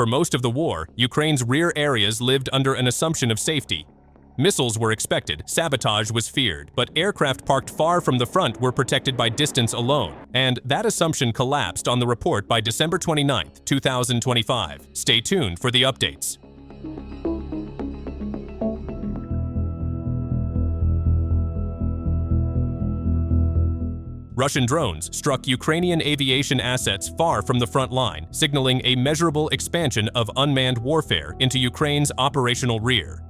For most of the war, Ukraine's rear areas lived under an assumption of safety. Missiles were expected, sabotage was feared, but aircraft parked far from the front were protected by distance alone, and that assumption collapsed on the report by December 29, 2025. Stay tuned for the updates. Russian drones struck Ukrainian aviation assets far from the front line, signaling a measurable expansion of unmanned warfare into Ukraine's operational rear.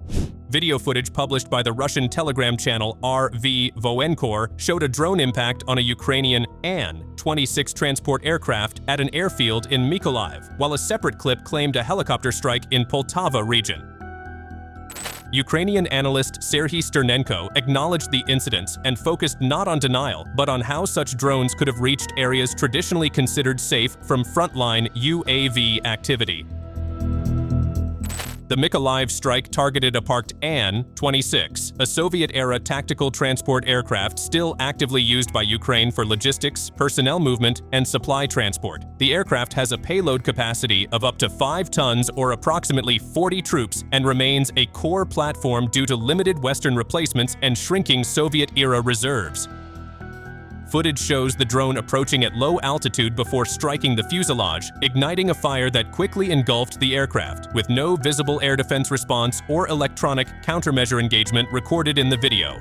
Video footage published by the Russian Telegram channel RV Voenkor showed a drone impact on a Ukrainian An-26 transport aircraft at an airfield in Mykolaiv, while a separate clip claimed a helicopter strike in Poltava region. Ukrainian analyst Serhiy Sternenko acknowledged the incidents and focused not on denial, but on how such drones could have reached areas traditionally considered safe from frontline UAV activity. The Mykolaiv strike targeted a parked An-26, a Soviet-era tactical transport aircraft still actively used by Ukraine for logistics, personnel movement, and supply transport. The aircraft has a payload capacity of up to 5 tons or approximately 40 troops and remains a core platform due to limited Western replacements and shrinking Soviet-era reserves. Footage shows the drone approaching at low altitude before striking the fuselage, igniting a fire that quickly engulfed the aircraft, with no visible air defense response or electronic countermeasure engagement recorded in the video.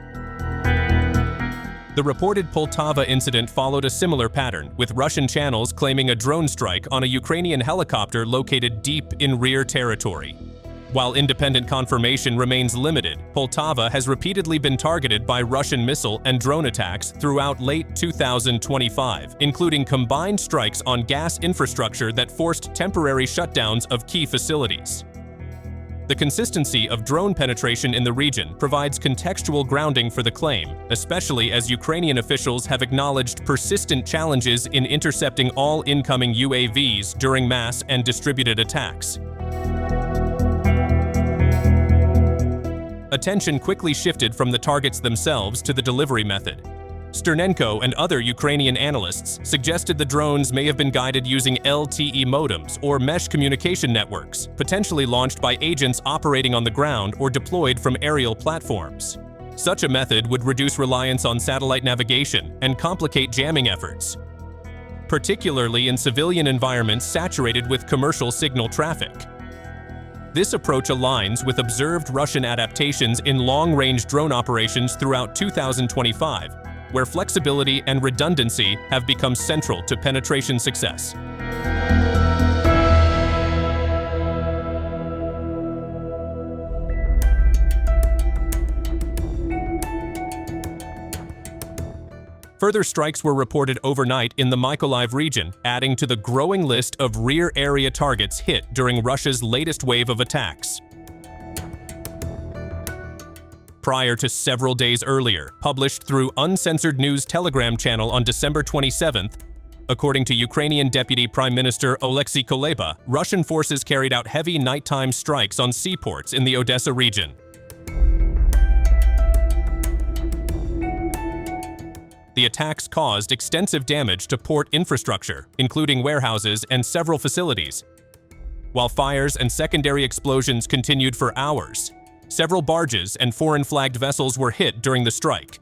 The reported Poltava incident followed a similar pattern, with Russian channels claiming a drone strike on a Ukrainian helicopter located deep in rear territory. While independent confirmation remains limited, Poltava has repeatedly been targeted by Russian missile and drone attacks throughout late 2025, including combined strikes on gas infrastructure that forced temporary shutdowns of key facilities. The consistency of drone penetration in the region provides contextual grounding for the claim, especially as Ukrainian officials have acknowledged persistent challenges in intercepting all incoming UAVs during mass and distributed attacks. Attention quickly shifted from the targets themselves to the delivery method. Sternenko and other Ukrainian analysts suggested the drones may have been guided using LTE modems or mesh communication networks, potentially launched by agents operating on the ground or deployed from aerial platforms. Such a method would reduce reliance on satellite navigation and complicate jamming efforts, particularly in civilian environments saturated with commercial signal traffic. This approach aligns with observed Russian adaptations in long-range drone operations throughout 2025, where flexibility and redundancy have become central to penetration success. Further strikes were reported overnight in the Mykolaiv region, adding to the growing list of rear area targets hit during Russia's latest wave of attacks. Prior to several days earlier, published through Uncensored News Telegram channel on December 27th, according to Ukrainian Deputy Prime Minister Oleksiy Kuleba, Russian forces carried out heavy nighttime strikes on seaports in the Odessa region. The attacks caused extensive damage to port infrastructure, including warehouses and several facilities. While fires and secondary explosions continued for hours, several barges and foreign-flagged vessels were hit during the strike,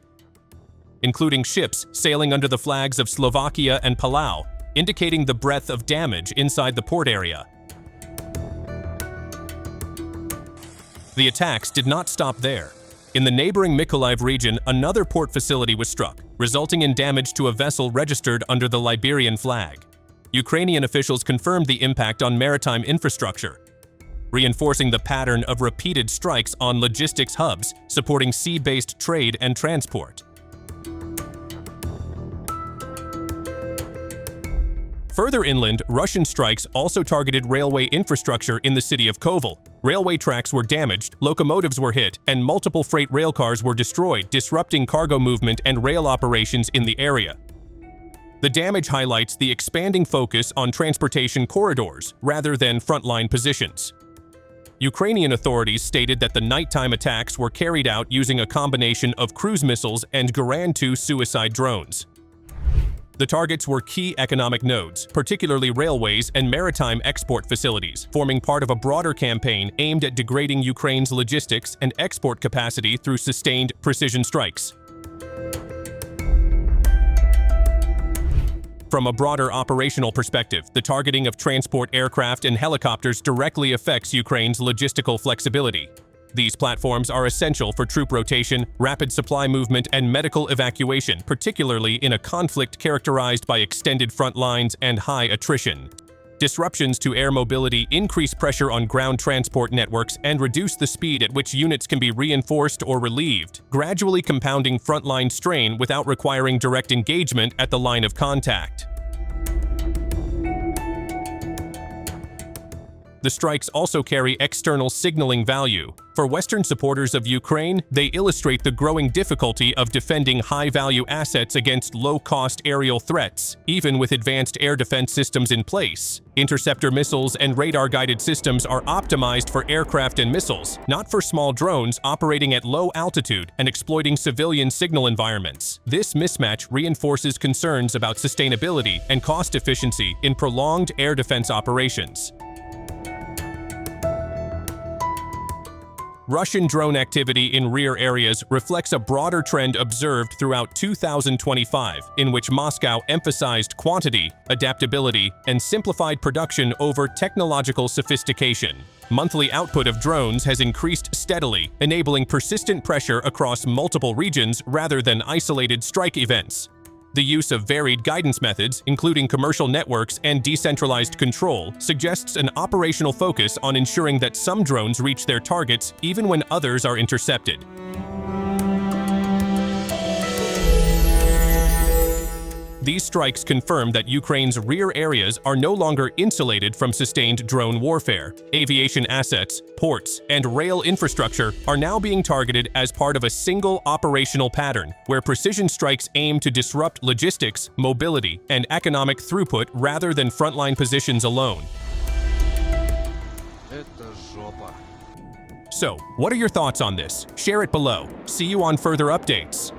including ships sailing under the flags of Slovakia and Palau, indicating the breadth of damage inside the port area. The attacks did not stop there. In the neighboring Mykolaiv region, another port facility was struck, resulting in damage to a vessel registered under the Liberian flag. Ukrainian officials confirmed the impact on maritime infrastructure, reinforcing the pattern of repeated strikes on logistics hubs supporting sea-based trade and transport. Further inland, Russian strikes also targeted railway infrastructure in the city of Kovel. Railway tracks were damaged, locomotives were hit, and multiple freight railcars were destroyed, disrupting cargo movement and rail operations in the area. The damage highlights the expanding focus on transportation corridors rather than frontline positions. Ukrainian authorities stated that the nighttime attacks were carried out using a combination of cruise missiles and Geran 2 suicide drones. The targets were key economic nodes, particularly railways and maritime export facilities, forming part of a broader campaign aimed at degrading Ukraine's logistics and export capacity through sustained precision strikes. From a broader operational perspective, the targeting of transport aircraft and helicopters directly affects Ukraine's logistical flexibility. These platforms are essential for troop rotation, rapid supply movement, and medical evacuation, particularly in a conflict characterized by extended front lines and high attrition. Disruptions to air mobility increase pressure on ground transport networks and reduce the speed at which units can be reinforced or relieved, gradually compounding frontline strain without requiring direct engagement at the line of contact. The strikes also carry external signaling value. For Western supporters of Ukraine, they illustrate the growing difficulty of defending high-value assets against low-cost aerial threats, even with advanced air defense systems in place. Interceptor missiles and radar-guided systems are optimized for aircraft and missiles, not for small drones operating at low altitude and exploiting civilian signal environments. This mismatch reinforces concerns about sustainability and cost efficiency in prolonged air defense operations. Russian drone activity in rear areas reflects a broader trend observed throughout 2025, in which Moscow emphasized quantity, adaptability, and simplified production over technological sophistication. Monthly output of drones has increased steadily, enabling persistent pressure across multiple regions rather than isolated strike events. The use of varied guidance methods, including commercial networks and decentralized control, suggests an operational focus on ensuring that some drones reach their targets even when others are intercepted. These strikes confirm that Ukraine's rear areas are no longer insulated from sustained drone warfare. Aviation assets, ports, and rail infrastructure are now being targeted as part of a single operational pattern, where precision strikes aim to disrupt logistics, mobility, and economic throughput rather than frontline positions alone. So, what are your thoughts on this? Share it below. See you on further updates.